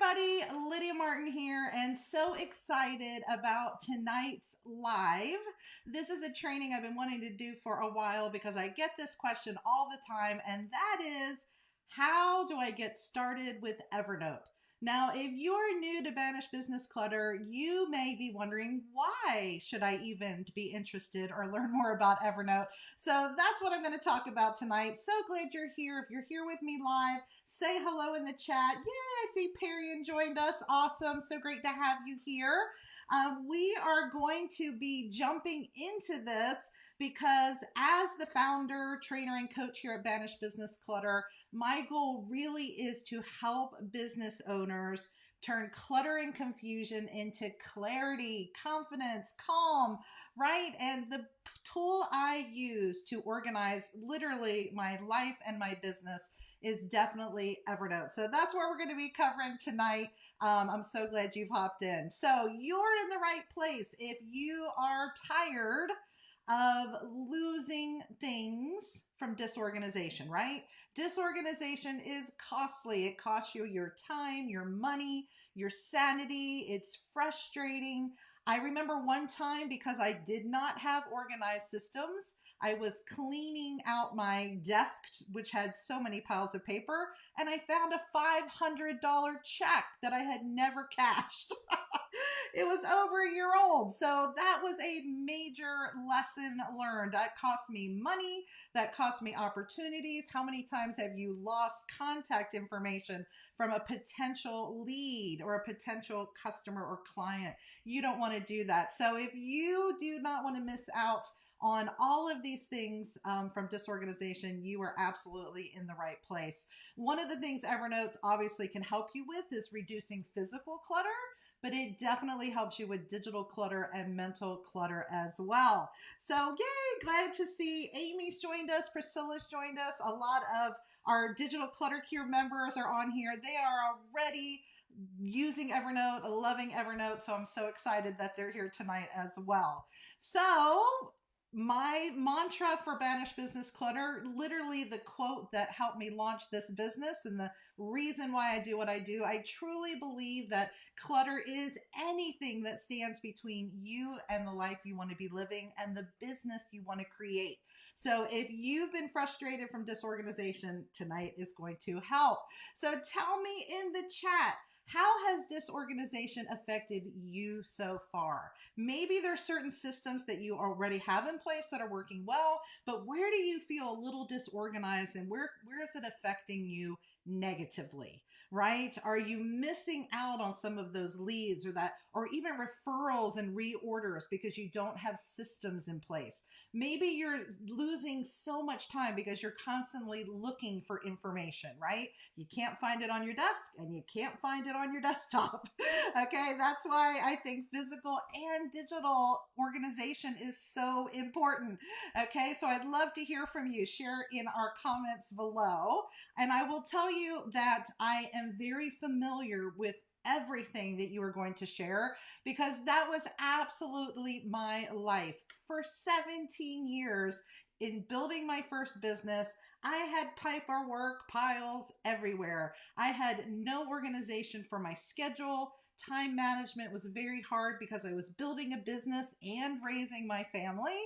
everybody, Lydia Martin here, and so excited about tonight's live. This is a training I've been wanting to do for a while because I get this question all the time, and that is, how do I get started with Evernote? Now, if you're new to Banish Business Clutter, you may be wondering, why should I even be interested or learn more about Evernote? So that's what I'm going to talk about tonight. So glad you're here. If you're here with me live, say hello in the chat. Yeah, I see Perian joined us. Awesome. So great to have you here. We are going to be jumping into this because as the founder, trainer, and coach here at Banish Business Clutter, my goal really is to help business owners turn clutter and confusion into clarity, confidence, calm, right? And the tool I use to organize literally my life and my business is definitely Evernote. So that's what we're going to be covering tonight. I'm so glad you've hopped in. So you're in the right place if you are tired of losing things from disorganization, right? Disorganization is costly. It costs you your time, your money, your sanity. It's frustrating. I remember one time, because I did not have organized systems, I was cleaning out my desk, which had so many piles of paper, and I found a $500 check that I had never cashed. It was over a year old. So that was a major lesson learned. That cost me money. That cost me opportunities. How many times have you lost contact information from a potential lead or a potential customer or client? You don't want to do that. So if you do not want to miss out on all of these things from disorganization, you are absolutely in the right place. One of the things Evernote obviously can help you with is reducing physical clutter, but it definitely helps you with digital clutter and mental clutter as well. So yay, glad to see Amy's joined us, Priscilla's joined us. A lot of our Digital Clutter Cure members are on here. They are already using Evernote, loving Evernote. So I'm so excited that they're here tonight as well. So my mantra for Banish Business Clutter, literally the quote that helped me launch this business and the reason why I do what I do, I truly believe that clutter is anything that stands between you and the life you want to be living and the business you want to create. So if you've been frustrated from disorganization, tonight is going to help. So tell me in the chat, how has disorganization affected you so far? Maybe there's certain systems that you already have in place that are working well, but where do you feel a little disorganized and where is it affecting you negatively, right? Are you missing out on some of those leads or even referrals and reorders because you don't have systems in place? Maybe you're losing so much time because you're constantly looking for information, right? You can't find it on your desk and you can't find it on your desktop. Okay, that's why I think physical and digital organization is so important. Okay, so I'd love to hear from you. Share in our comments below. And I will tell you that I am very familiar with everything that you are going to share because that was absolutely my life. For 17 years in building my first business, I had paperwork piles everywhere. I had no organization for my schedule. Time management was very hard because I was building a business and raising my family.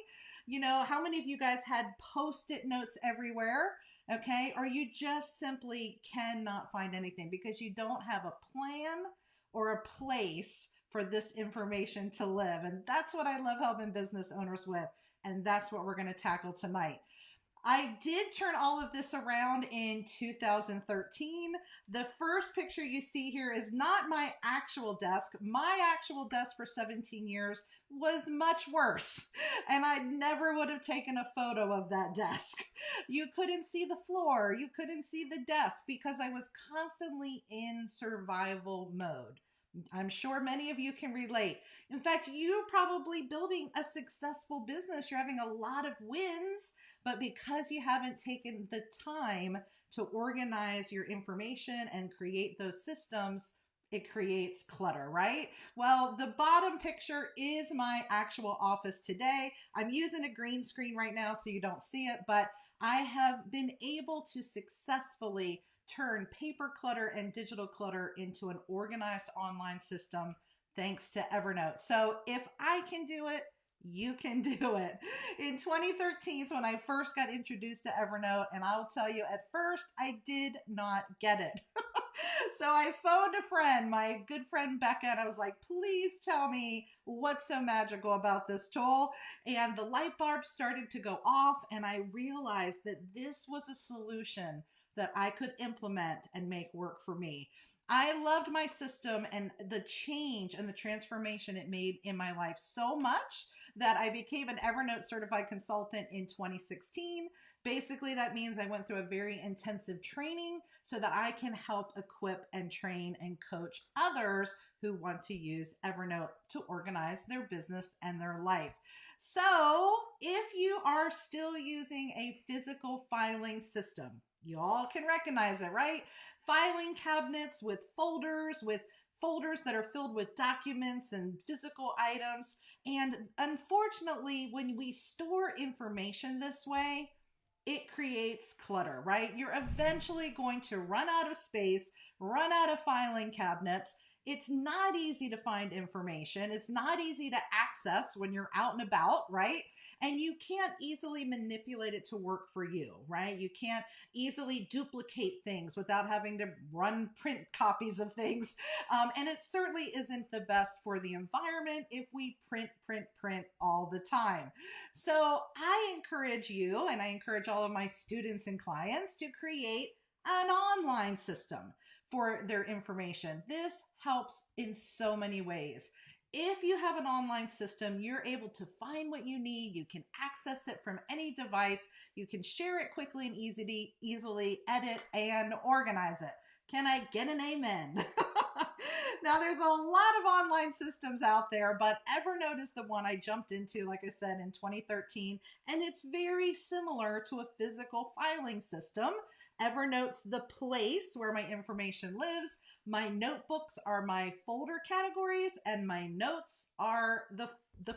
You know, how many of you guys had Post-it notes everywhere? Okay, or you just simply cannot find anything because you don't have a plan or a place for this information to live. And that's what I love helping business owners with. And that's what we're going to tackle tonight. I did turn all of this around in 2013. The first picture you see here is not my actual desk. My actual desk for 17 years was much worse, and I never would have taken a photo of that desk. You couldn't see the floor. You couldn't see the desk because I was constantly in survival mode. I'm sure many of you can relate. In fact, you're probably building a successful business. You're having a lot of wins, but because you haven't taken the time to organize your information and create those systems, it creates clutter, right? Well, the bottom picture is my actual office today. I'm using a green screen right now so you don't see it, but I have been able to successfully turn paper clutter and digital clutter into an organized online system thanks to Evernote. So if I can do it, you can do it. In 2013 is when I first got introduced to Evernote, and I'll tell you, at first I did not get it. So I phoned a friend, my good friend Becca, and I was like, please tell me what's so magical about this tool. And the light bulb started to go off, and I realized that this was a solution that I could implement and make work for me. I loved my system and the change and the transformation it made in my life so much that I became an Evernote certified consultant in 2016. Basically, that means I went through a very intensive training so that I can help equip and train and coach others who want to use Evernote to organize their business and their life. So if you are still using a physical filing system, you all can recognize it, right? Filing cabinets with folders that are filled with documents and physical items. And unfortunately, when we store information this way, it creates clutter, right? You're eventually going to run out of space, run out of filing cabinets. It's not easy to find information. It's not easy to access when you're out and about, right? And you can't easily manipulate it to work for you, right? You can't easily duplicate things without having to run print copies of things. And it certainly isn't the best for the environment if we print all the time. So I encourage you, and I encourage all of my students and clients to create an online system for their information. This helps in so many ways. If you have an online system, you're able to find what you need. You can access it from any device. You can share it quickly and easily edit and organize it. Can I get an amen? Now, there's a lot of online systems out there, but Evernote is the one I jumped into, like I said, in 2013, and it's very similar to a physical filing system. Evernote's the place where my information lives. My notebooks are my folder categories, and my notes are the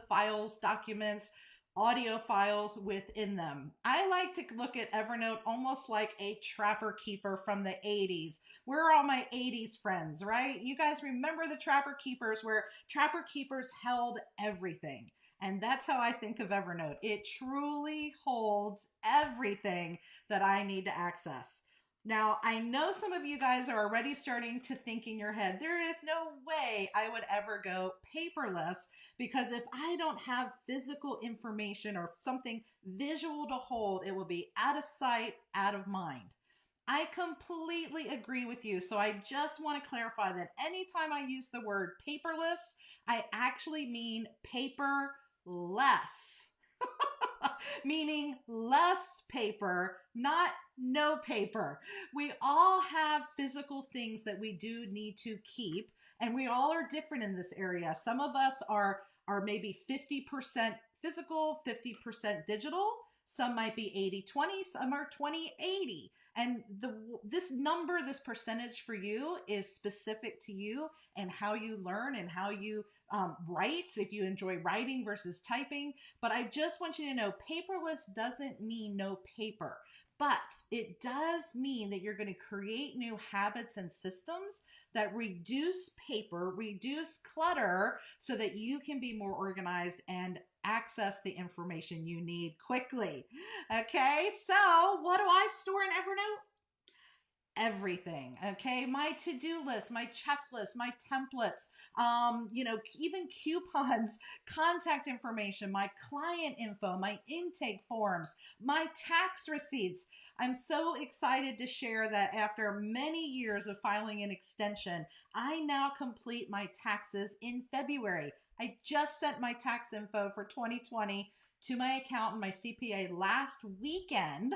files, documents, audio files within them. I like to look at Evernote almost like a trapper keeper from the 80s. Where are all my 80s friends, right? You guys remember the trapper keepers, where trapper keepers held everything. And that's how I think of Evernote. It truly holds everything that I need to access. Now, I know some of you guys are already starting to think in your head, there is no way I would ever go paperless, because if I don't have physical information or something visual to hold, it will be out of sight, out of mind. I completely agree with you. So I just want to clarify that anytime I use the word paperless, I actually mean paperless. Meaning less paper, not no paper. We all have physical things that we do need to keep, and we all are different in this area. Some of us are maybe 50% physical, 50% digital. Some might be 80-20, some are 20-80. And this percentage for you is specific to you and how you learn and how you write, if you enjoy writing versus typing. But I just want you to know, paperless doesn't mean no paper, but it does mean that you're going to create new habits and systems that reduce paper, reduce clutter, so that you can be more organized and access the information you need quickly. Okay, so what do I store in Evernote? Everything. Okay, my to-do list, my checklist, my templates, even coupons, contact information, my client info, my intake forms, my tax receipts. I'm so excited to share that after many years of filing an extension, I now complete my taxes in February. I just sent my tax info for 2020 to my accountant, my CPA, last weekend.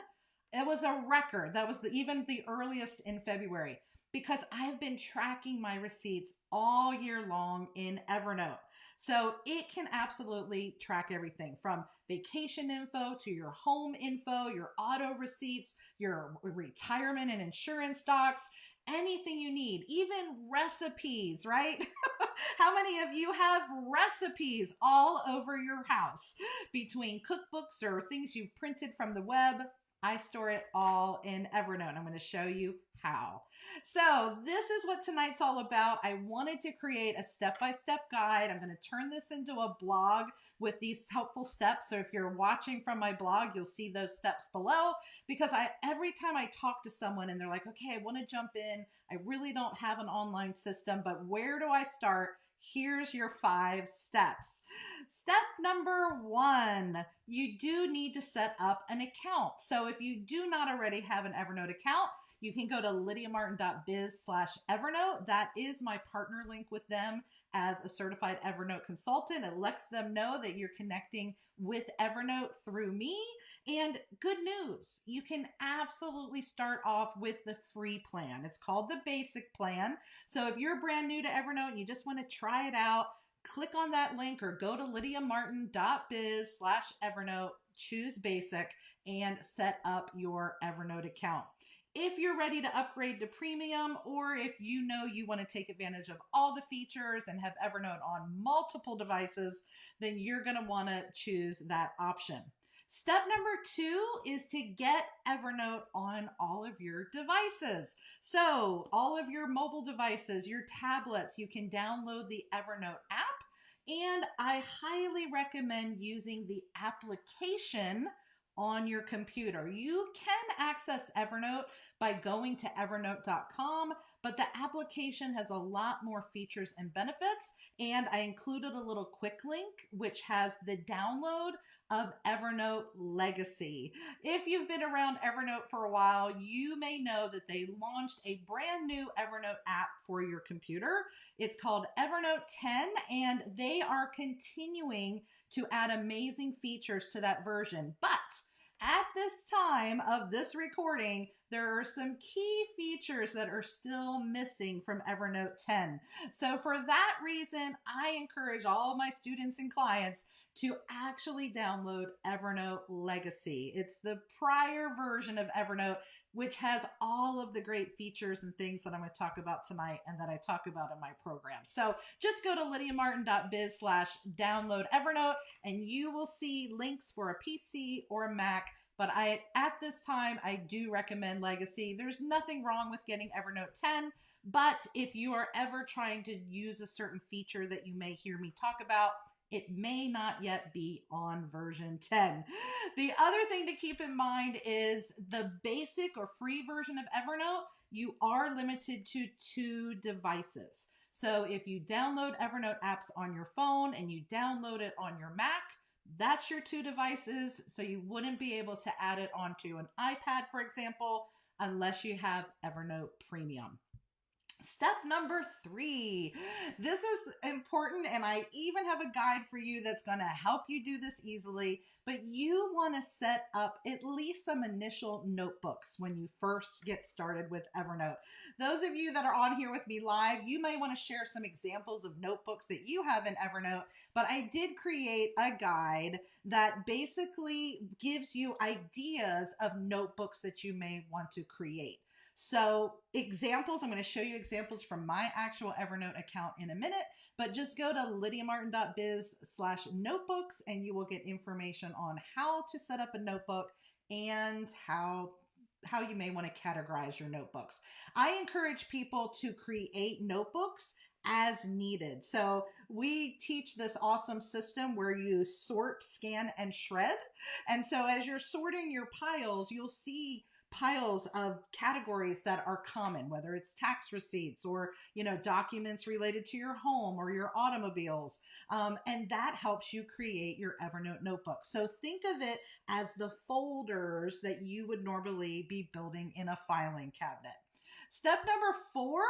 It was a record. That was even the earliest in February, because I've been tracking my receipts all year long in Evernote. So it can absolutely track everything from vacation info to your home info, your auto receipts, your retirement and insurance docs, anything you need, even recipes, right? How many of you have recipes all over your house between cookbooks or things you printed from the web? I store it all in Evernote. I'm going to show you how. So this is what tonight's all about. I wanted to create a step-by-step guide. I'm going to turn this into a blog with these helpful steps. So if you're watching from my blog, you'll see those steps below, because every time I talk to someone and they're like, okay, I want to jump in. I really don't have an online system, but where do I start? Here's your 5 steps. Step number 1, you do need to set up an account. So if you do not already have an Evernote account, you can go to lydiamartin.biz/Evernote. That is my partner link with them as a certified Evernote consultant. It lets them know that you're connecting with Evernote through me. And good news, you can absolutely start off with the free plan. It's called the basic plan. So if you're brand new to Evernote and you just want to try it out, click on that link or go to lydiamartin.biz/Evernote, choose basic, and set up your Evernote account. If you're ready to upgrade to premium, or if you know you want to take advantage of all the features and have Evernote on multiple devices, then you're going to want to choose that option. Step number 2 is to get Evernote on all of your devices. So all of your mobile devices, your tablets, you can download the Evernote app. And I highly recommend using the application on your computer. You can access Evernote by going to evernote.com, but the application has a lot more features and benefits. And I included a little quick link, which has the download of Evernote Legacy. If you've been around Evernote for a while, you may know that they launched a brand new Evernote app for your computer. It's called Evernote 10, and they are continuing to add amazing features to that version. But at this time of this recording, there are some key features that are still missing from Evernote 10. So for that reason, I encourage all my students and clients to actually download Evernote Legacy. It's the prior version of Evernote, which has all of the great features and things that I'm going to talk about tonight and that I talk about in my program. So just go to lydiamartin.biz/download Evernote and you will see links for a PC or a Mac. But at this time, I do recommend Legacy. There's nothing wrong with getting Evernote 10, but if you are ever trying to use a certain feature that you may hear me talk about, it may not yet be on version 10. The other thing to keep in mind is the basic or free version of Evernote, you are limited to 2 devices. So if you download Evernote apps on your phone and you download it on your Mac, that's your 2 devices. So you wouldn't be able to add it onto an iPad, for example, unless you have Evernote Premium. Step number 3. This is important, and I even have a guide for you that's going to help you do this easily, but you want to set up at least some initial notebooks when you first get started with Evernote. Those of you that are on here with me live, you may want to share some examples of notebooks that you have in Evernote, but I did create a guide that basically gives you ideas of notebooks that you may want to create. So examples, I'm going to show you examples from my actual Evernote account in a minute, but just go to lydiamartin.biz/notebooks and you will get information on how to set up a notebook and how you may want to categorize your notebooks. I encourage people to create notebooks as needed. So we teach this awesome system where you sort, scan, and shred. And so as you're sorting your piles, you'll see piles of categories that are common, whether it's tax receipts or, documents related to your home or your automobiles. And that helps you create your Evernote notebook. So think of it as the folders that you would normally be building in a filing cabinet. Step number 4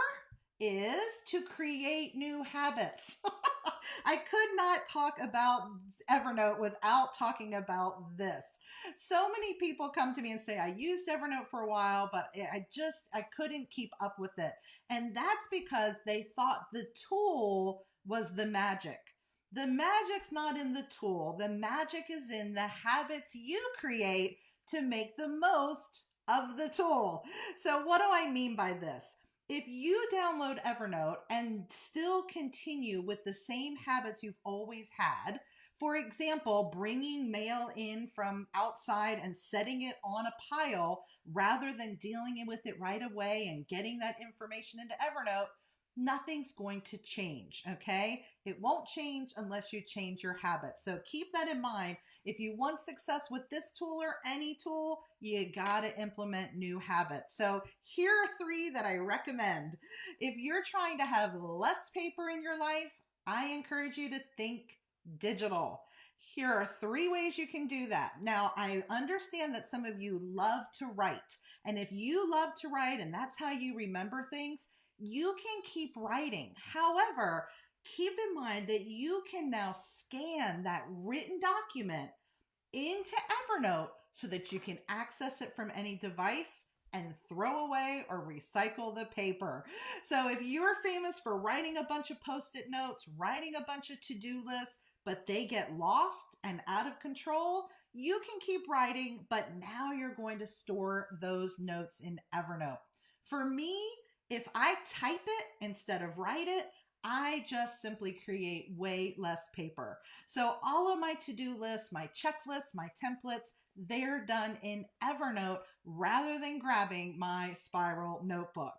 is to create new habits. I could not talk about Evernote without talking about this. So many people come to me and say, I used Evernote for a while, but I couldn't keep up with it. And that's because they thought the tool was the magic. The magic's not in the tool. The magic is in the habits you create to make the most of the tool. So what do I mean by this? If you download Evernote and still continue with the same habits you've always had, For example, bringing mail in from outside and setting it on a pile rather than dealing with it right away and getting that information into Evernote, nothing's going to change, okay? It won't change unless you change your habits. So keep that in mind. If you want success with this tool or any tool, you got to implement new habits. So here are three that I recommend. If you're trying to have less paper in your life, I encourage you to think digital. Here are three ways you can do that. Now, I understand that some of you love to write. And if you love to write and that's how you remember things, you can keep writing. However, keep in mind that you can now scan that written document into Evernote so that you can access it from any device and throw away or recycle the paper. So if you're famous for writing a bunch of post-it notes, writing a bunch of to-do lists, but they get lost and out of control, you can keep writing, but now you're going to store those notes in Evernote. For me, if I type it instead of write it, I just simply create way less paper. So all of my to-do lists, my checklists, my templates, they're done in Evernote rather than grabbing my spiral notebook.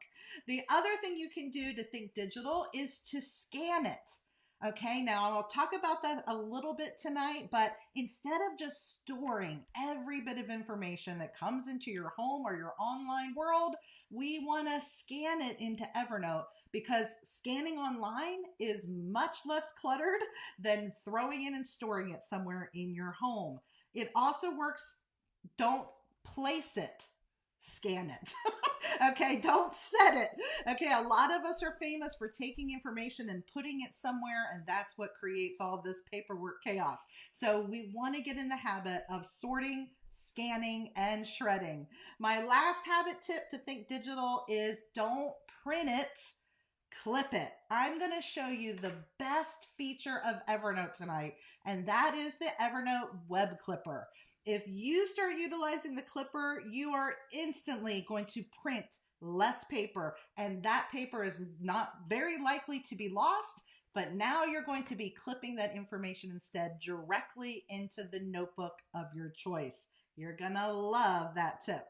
The other thing you can do to think digital is to scan it. Okay, now I'll talk about that a little bit tonight, but instead of just storing every bit of information that comes into your home or your online world, we want to scan it into Evernote because scanning online is much less cluttered than throwing it and storing it somewhere in your home. It also works, don't place it, scan it. Okay, don't set it. Okay, a lot of us are famous for taking information and putting it somewhere, and that's what creates all this paperwork chaos. So we want to get in the habit of sorting, scanning, and shredding. My last habit tip to think digital is don't print it, clip it. I'm going to show you the best feature of Evernote tonight, and that is the Evernote web clipper. If you start utilizing the clipper, you are instantly going to print less paper, and that paper is not very likely to be lost, but now you're going to be clipping that information instead directly into the notebook of your choice. You're gonna love that tip.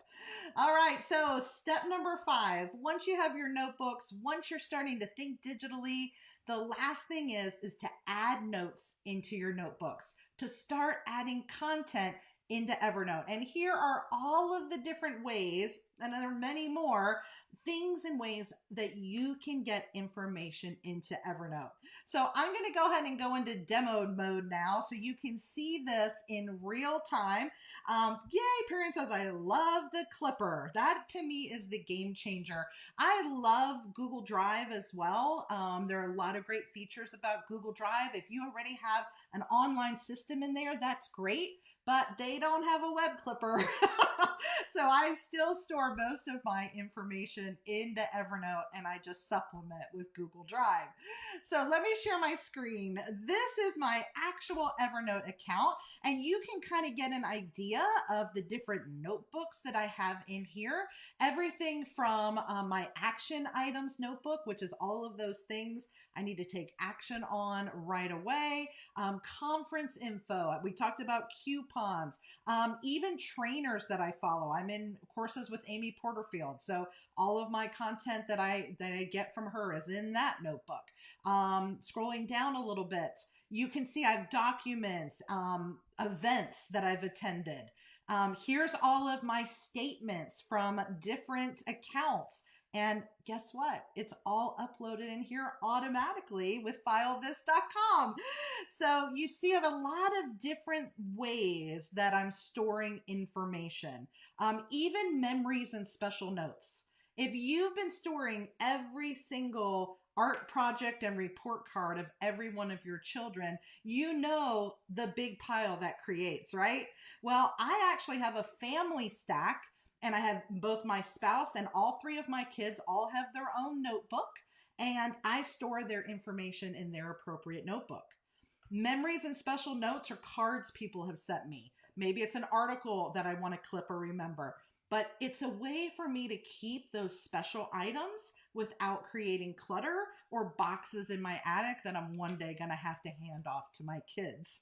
All right, so step number 5, once you have your notebooks, once you're starting to think digitally, the last thing is to add notes into your notebooks, to start adding content into Evernote. And here are all of the different ways, and there are many more, things and ways that you can get information into Evernote. So I'm going to go ahead and go into demo mode now so you can see this in real time. Yay, Perrin says, I love the clipper. That to me is the game changer. I love Google Drive as well. There are a lot of great features about Google Drive. If you already have an online system in there, that's great, but they don't have a web clipper. So I still store most of my information into Evernote and I just supplement with Google Drive. So let me share my screen. This is my actual Evernote account, and you can kind of get an idea of the different notebooks that I have in here. Everything from my action items notebook, which is all of those things I need to take action on right away. Conference info. We talked about coupons. Even trainers that I follow. I'm in courses with Amy Porterfield, so all of my content that I get from her is in that notebook. Scrolling down a little bit, you can see I have documents, events that I've attended. Here's all of my statements from different accounts. And guess what? It's all uploaded in here automatically with filethis.com. So you see I have a lot of different ways that I'm storing information, even memories and special notes. If you've been storing every single art project and report card of every one of your children, you know the big pile that creates, right? Well, I actually have a family stack, and I have both my spouse and all 3 of my kids all have their own notebook, and I store their information in their appropriate notebook. Memories and special notes are cards people have sent me. Maybe it's an article that I want to clip or remember, but it's a way for me to keep those special items without creating clutter or boxes in my attic that I'm one day going to have to hand off to my kids.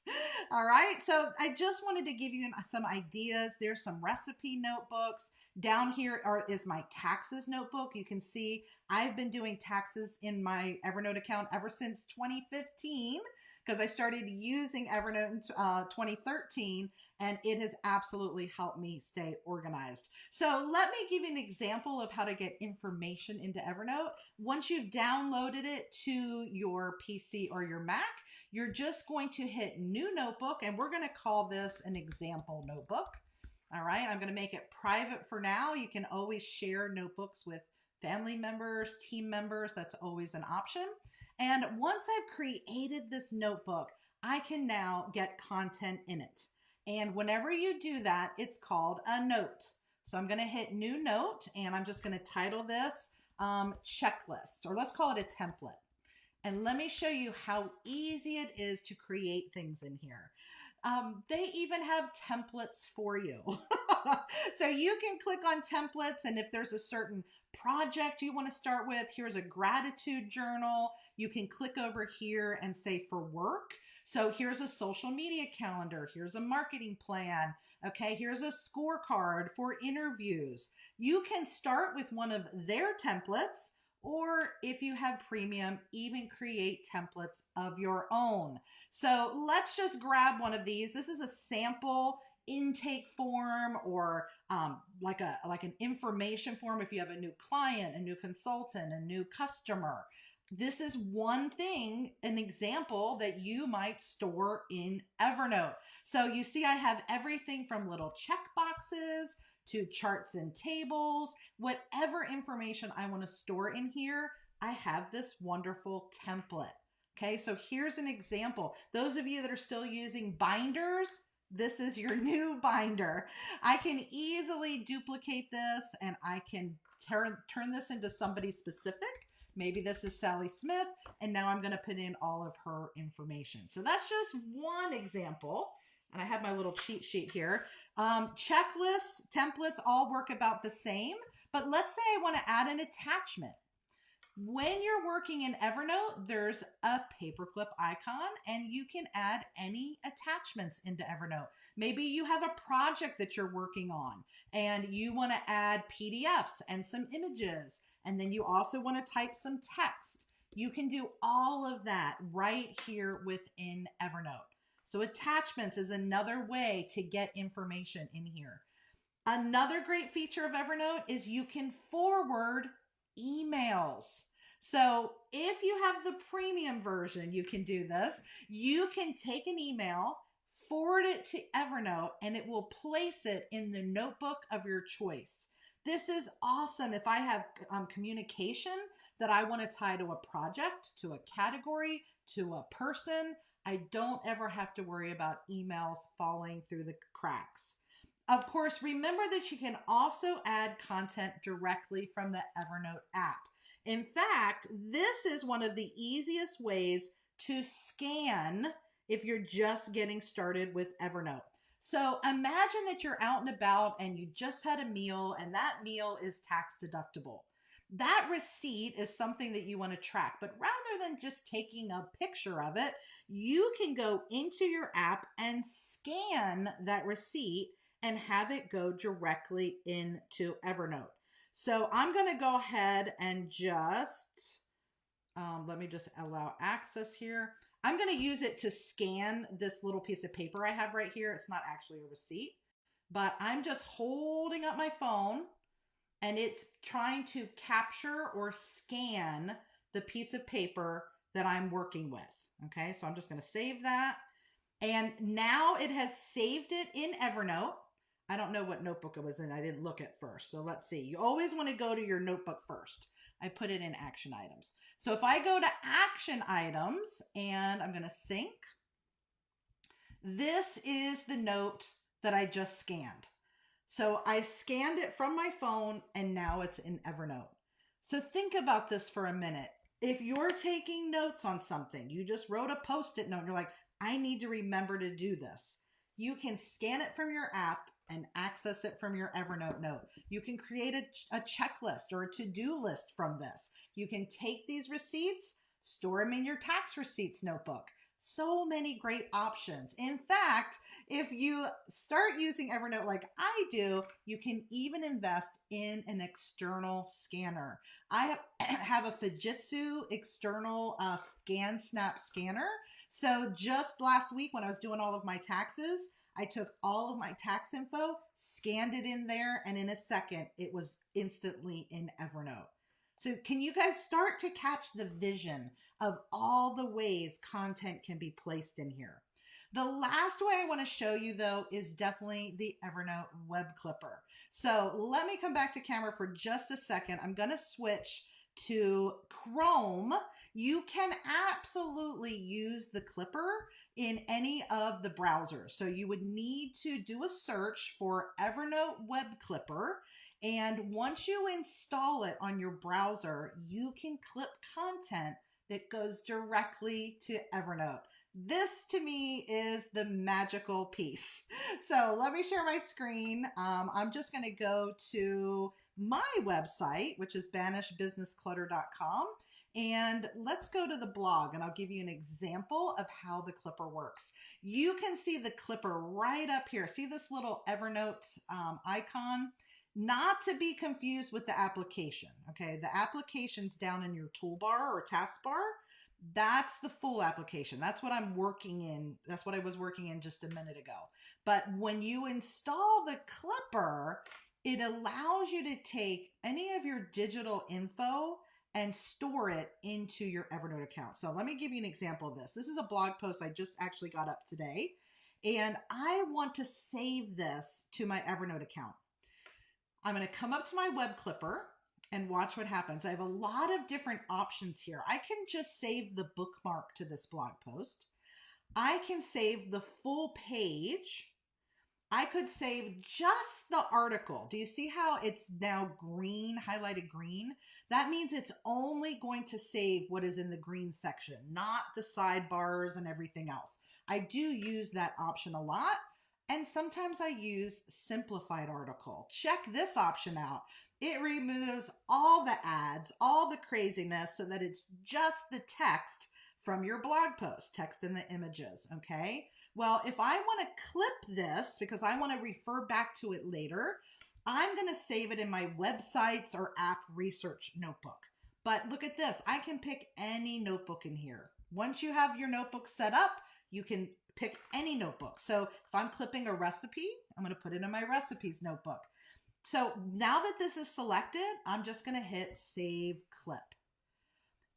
All right. So I just wanted to give you some ideas. There's some recipe notebooks. Down here is my taxes notebook. You can see I've been doing taxes in my Evernote account ever since 2015 because I started using Evernote in 2013, and it has absolutely helped me stay organized. So let me give you an example of how to get information into Evernote. Once you've downloaded it to your PC or your Mac, you're just going to hit New Notebook, and we're going to call this an example notebook. All right, I'm going to make it private for now. You can always share notebooks with family members, team members. That's always an option. And once I've created this notebook, I can now get content in it. And whenever you do that, it's called a note. So I'm going to hit New Note, and I'm just going to title this Checklist, or let's call it a template. And let me show you how easy it is to create things in here. They even have templates for you. So you can click on templates, and if there's a certain project you want to start with, here's a gratitude journal. You can click over here and say for work. So here's a social media calendar. Here's a marketing plan. Okay, here's a scorecard for interviews. You can start with one of their templates, or if you have premium, even create templates of your own. So let's just grab one of these. This is a sample intake form, or like an information form if you have a new client, a new consultant, a new customer. This is one thing, an example that you might store in Evernote. So you see I have everything from little check boxes to charts and tables. Whatever information I want to store in here, I have this wonderful template. Okay, so here's an example. Those of you that are still using binders, this is your new binder. I can easily duplicate this, and I can turn this into somebody specific. Maybe this is Sally Smith, and now I'm going to put in all of her information. So that's just one example. And I have my little cheat sheet here. Checklists, templates all work about the same, but let's say I want to add an attachment. When you're working in Evernote, there's a paperclip icon, and you can add any attachments into Evernote. Maybe you have a project that you're working on, and you want to add PDFs and some images, and then you also want to type some text. You can do all of that right here within Evernote. So attachments is another way to get information in here. Another great feature of Evernote is you can forward emails. So if you have the premium version, you can do this. You can take an email, forward it to Evernote, and it will place it in the notebook of your choice. This is awesome if I have communication that I want to tie to a project, to a category, to a person. I don't ever have to worry about emails falling through the cracks. Of course, remember that you can also add content directly from the Evernote app. In fact, this is one of the easiest ways to scan if you're just getting started with Evernote. So imagine that you're out and about and you just had a meal, and that meal is tax deductible. That receipt is something that you want to track, but rather than just taking a picture of it, you can go into your app and scan that receipt and have it go directly into Evernote. So I'm going to go ahead and just, let me just allow access here. I'm going to use it to scan this little piece of paper I have right here. It's not actually a receipt, but I'm just holding up my phone, and it's trying to capture or scan the piece of paper that I'm working with. Okay, so I'm just going to save that. And now it has saved it in Evernote. I don't know what notebook it was in. I didn't look at first. So let's see. You always want to go to your notebook first. I put it in action items. So if I go to action items and I'm going to sync, this is the note that I just scanned. So I scanned it from my phone, and now it's in Evernote. So think about this for a minute. If you're taking notes on something, you just wrote a Post-it note, and you're like, I need to remember to do this. You can scan it from your app, and access it from your Evernote note. You can create a checklist or a to-do list from this. You can take these receipts, store them in your tax receipts notebook. So many great options. In fact, if you start using Evernote like I do, you can even invest in an external scanner. I have a Fujitsu external ScanSnap scanner. So just last week when I was doing all of my taxes, I took all of my tax info, scanned it in there, and in a second, it was instantly in Evernote. So can you guys start to catch the vision of all the ways content can be placed in here? The last way I want to show you though is definitely the Evernote web clipper. So let me come back to camera for just a second. I'm going to switch to Chrome. You can absolutely use the clipper in any of the browsers. So you would need to do a search for Evernote web clipper. And once you install it on your browser, you can clip content that goes directly to Evernote. This to me is the magical piece. So let me share my screen. I'm just going to go to my website, which is banishbusinessclutter.com. And let's go to the blog and I'll give you an example of how the clipper works. You can see the clipper right up here. See this little Evernote icon? Not to be confused with the application. Okay, the application's down in your toolbar or taskbar. That's the full application. That's what I'm working in. That's what I was working in just a minute ago. But when you install the clipper, it allows you to take any of your digital info and store it into your Evernote account. So let me give you an example of this. This is a blog post I just actually got up today, and I want to save this to my Evernote account. I'm going to come up to my web clipper and watch what happens. I have a lot of different options here. I can just save the bookmark to this blog post. I can save the full page. I could save just the article. Do you see how it's now green, highlighted green? That means it's only going to save what is in the green section, not the sidebars and everything else. I do use that option a lot. And sometimes I use simplified article. Check this option out. It removes all the ads, all the craziness, so that it's just the text from your blog post, text and the images, okay? Well, if I want to clip this because I want to refer back to it later, I'm going to save it in my websites or app research notebook. But look at this. I can pick any notebook in here. Once you have your notebook set up, you can pick any notebook. So if I'm clipping a recipe, I'm going to put it in my recipes notebook. So now that this is selected, I'm just going to hit Save Clip.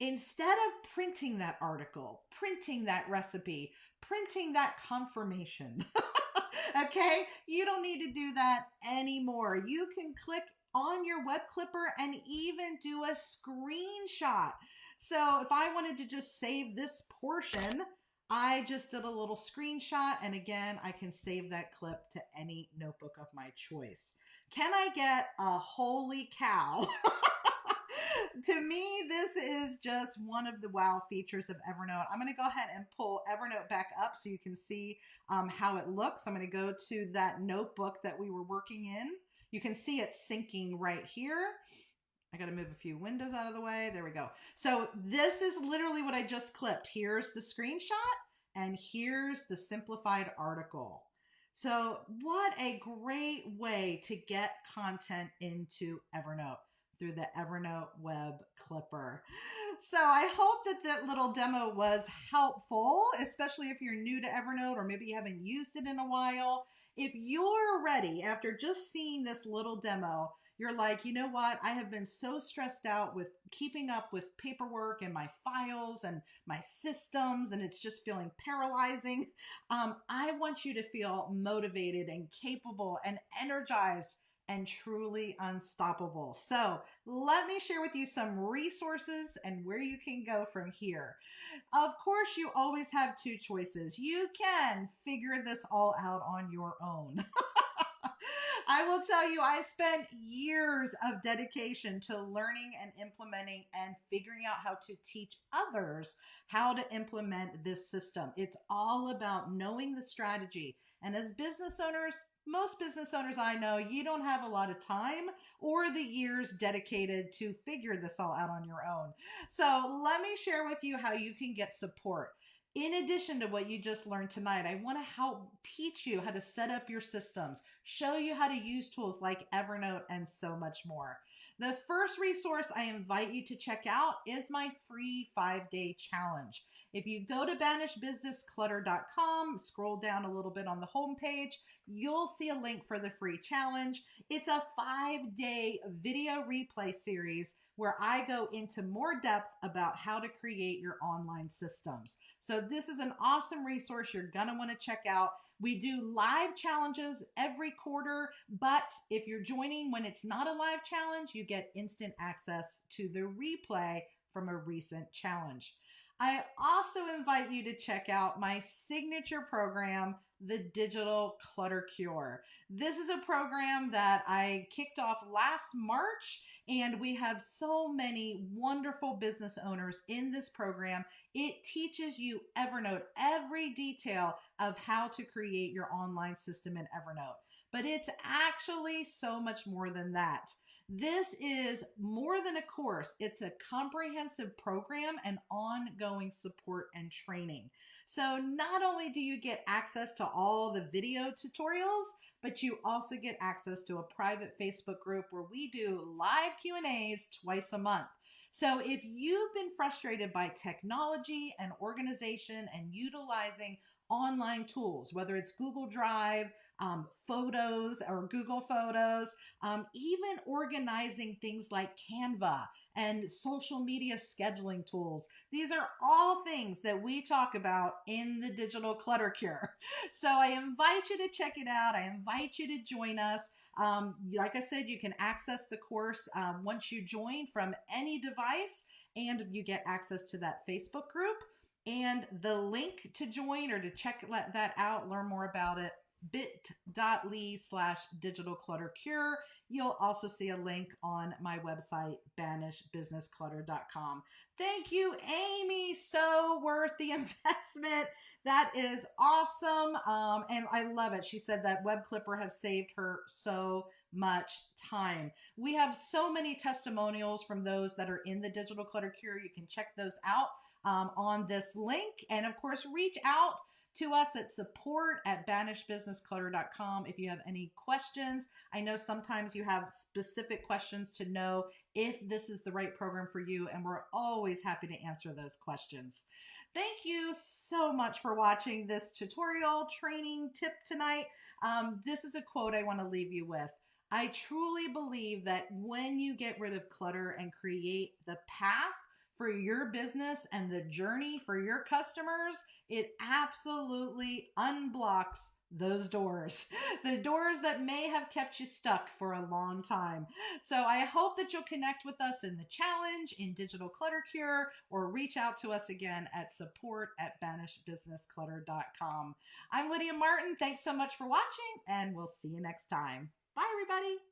Instead of printing that article, printing that recipe, printing that confirmation, okay, you don't need to do that anymore. You can click on your web clipper and even do a screenshot. So if I wanted to just save this portion, I just did a little screenshot, and again, I can save that clip to any notebook of my choice. Can I get a holy cow? To me, this is just one of the wow features of Evernote. I'm going to go ahead and pull Evernote back up so you can see how it looks. I'm going to go to that notebook that we were working in. You can see it syncing right here. I got to move a few windows out of the way. There we go. So this is literally what I just clipped. Here's the screenshot and here's the simplified article. So what a great way to get content into Evernote through the Evernote web clipper. So I hope that that little demo was helpful, especially if you're new to Evernote or maybe you haven't used it in a while. If you're ready after just seeing this little demo, you're like, you know what? I have been so stressed out with keeping up with paperwork and my files and my systems, and it's just feeling paralyzing. I want you to feel motivated and capable and energized and truly unstoppable. So let me share with you some resources and where you can go from here. Of course, you always have two choices. You can figure this all out on your own. I will tell you, I spent years of dedication to learning and implementing and figuring out how to teach others how to implement this system. It's all about knowing the strategy. And as business owners, most business owners I know, you don't have a lot of time or the years dedicated to figure this all out on your own. So let me share with you how you can get support. In addition to what you just learned tonight, I want to help teach you how to set up your systems, show you how to use tools like Evernote, and so much more. The first resource I invite you to check out is my free 5-day challenge. If you go to banishbusinessclutter.com, scroll down a little bit on the homepage, you'll see a link for the free challenge. It's a 5-day video replay series where I go into more depth about how to create your online systems. So this is an awesome resource you're going to want to check out. We do live challenges every quarter, but if you're joining when it's not a live challenge, you get instant access to the replay from a recent challenge. I also invite you to check out my signature program, the Digital Clutter Cure. This is a program that I kicked off last March, and we have so many wonderful business owners in this program. It teaches you Evernote, every detail of how to create your online system in Evernote. But it's actually so much more than that. This is more than a course. It's a comprehensive program and ongoing support and training. So not only do you get access to all the video tutorials, but you also get access to a private Facebook group where we do live Q&As twice a month. So if you've been frustrated by technology and organization and utilizing online tools, whether it's Google Drive, Photos or Google Photos, even organizing things like Canva and social media scheduling tools. These are all things that we talk about in the Digital Clutter Cure. So I invite you to check it out. I invite you to join us. Like I said, you can access the course once you join from any device, and you get access to that Facebook group. And the link to join or to check that out, learn more about it, bit.ly/digital clutter cure. You'll also see a link on my website, banishbusinessclutter.com. Thank you, Amy. So worth the investment. That is awesome. And I love it. She said that Web Clipper have saved her so much time. We have so many testimonials from those that are in the Digital Clutter Cure. You can check those out on this link. And of course, reach out to us at support@banishbusinessclutter.com if you have any questions. I know sometimes you have specific questions to know if this is the right program for you, and we're always happy to answer those questions. Thank you so much for watching this tutorial training tip tonight. This is a quote I want to leave you with. I truly believe that when you get rid of clutter and create the path for your business and the journey for your customers, it absolutely unblocks those doors, the doors that may have kept you stuck for a long time. So I hope that you'll connect with us in the challenge, in Digital Clutter Cure, or reach out to us again at support@banishbusinessclutter.com. I'm Lydia Martin. Thanks so much for watching, and we'll see you next time. Bye, everybody.